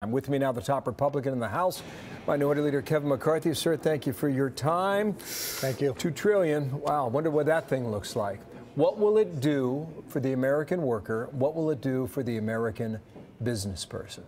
I'm with me now, the top Republican in the House, Minority Leader Kevin McCarthy. Sir, thank you for your time. Thank you. $2 trillion. Wow, wonder what that thing looks like. What will it do for the American worker? What will it do for the American business person?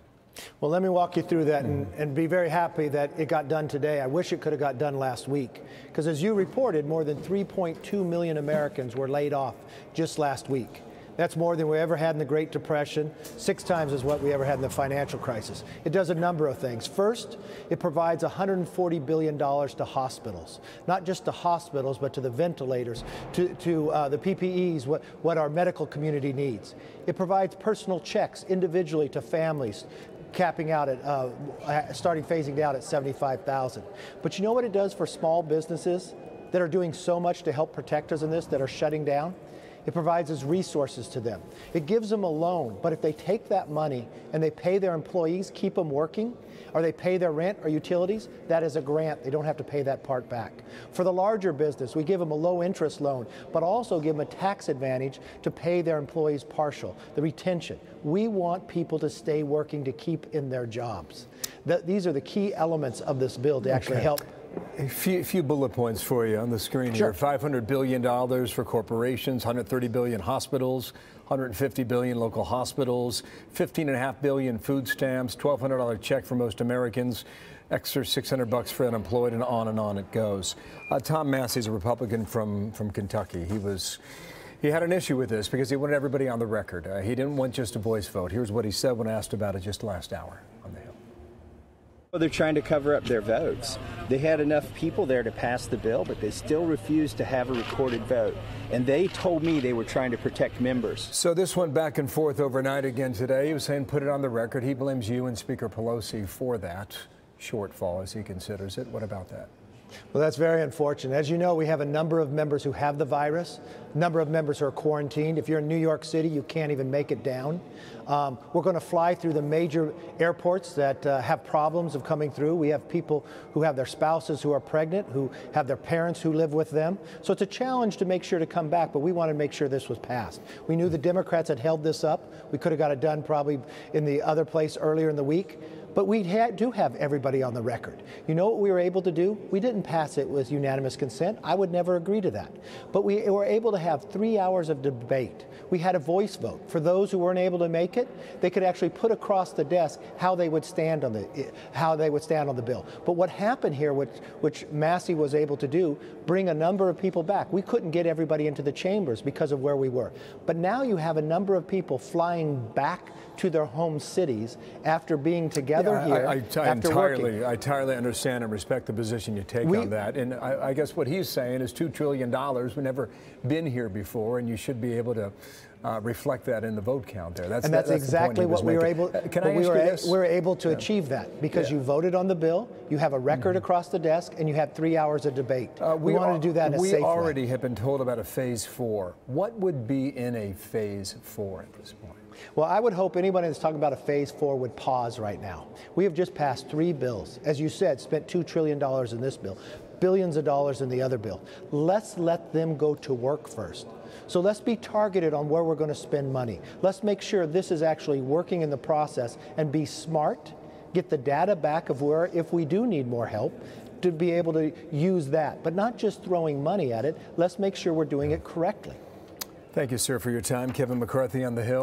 Well, let me walk you through that and be very happy that it got done today. I wish it could have got done last week, because as you reported, more than 3.2 million Americans were laid off just last week. That's more than we ever had in the Great Depression, 6 times as what we ever had in the financial crisis. It does a number of things. First, it provides $140 billion to hospitals, not just to hospitals, but to the ventilators, to the PPEs, what our medical community needs. It provides personal checks individually to families, capping out at, starting phasing down at $75,000. But you know what it does for small businesses that are doing so much to help protect us in this, that are shutting down? It provides us resources to them. It gives them a loan, but if they take that money and they pay their employees, keep them working, or they pay their rent or utilities, that is a grant. They don't have to pay that part back. For the larger business, we give them a low interest loan, but also give them a tax advantage to pay their employees partial, the retention. We want people to stay working to keep in their jobs. These are the key elements of this bill to actually help. A few bullet points for you on the screen Sure. here. $500 billion for corporations, $130 billion hospitals, $150 billion local hospitals, $15.5 billion food stamps, $1,200 check for most Americans, extra $600 for unemployed, and on it goes. Tom Massey's a Republican from Kentucky. He had an issue with this because he wanted everybody on the record. He didn't want just a voice vote. Here's what he said when asked about it just last hour on the Hill. Well, they're trying to cover up their votes. They had enough people there to pass the bill, but they still refused to have a recorded vote. And they told me they were trying to protect members. So this went back and forth overnight again today. He was saying put it on the record. He blames you and Speaker Pelosi for that shortfall, as he considers it. What about that? Well, that's very unfortunate. As you know, we have a number of members who have the virus, a number of members who are quarantined. If you're in New York City, you can't even make it down. We're going to fly through the major airports that have problems of coming through. We have people who have their spouses who are pregnant, who have their parents who live with them. So it's a challenge to make sure to come back, but we wanted to make sure this was passed. We knew the Democrats had held this up. We could have got it done probably in the other place earlier in the week. But we do have everybody on the record. You know what we were able to do? We didn't pass it with unanimous consent. I would never agree to that. But we were able to have 3 hours of debate. We had a voice vote. For those who weren't able to make it, they could actually put across the desk how they would stand on the bill. But what happened here, which Massey was able to do, bring a number of people back. We couldn't get everybody into the chambers because of where we were. But now you have a number of people flying back to their home cities after being together. I entirely understand and respect the position you take on that. And I guess what he's saying is $2 trillion. We've never been here before, and you should be able to reflect that in the vote count there. That's exactly what we were able. We were able to achieve that because you voted on the bill, you have a record across the desk, and you had 3 hours of debate. We wanted to do that in a safe way. We already have been told about a phase 4. What would be in a phase 4 at this point? Well, I would hope anybody that's talking about a phase 4 would pause right now. We have just passed 3 bills. As you said, spent $2 trillion in this bill, billions of dollars in the other bill. Let's let them go to work first. So let's be targeted on where we're going to spend money. Let's make sure this is actually working in the process and be smart, get the data back of where, if we do need more help, to be able to use that. But not just throwing money at it. Let's make sure we're doing it correctly. Thank you, sir, for your time. Kevin McCarthy on the Hill.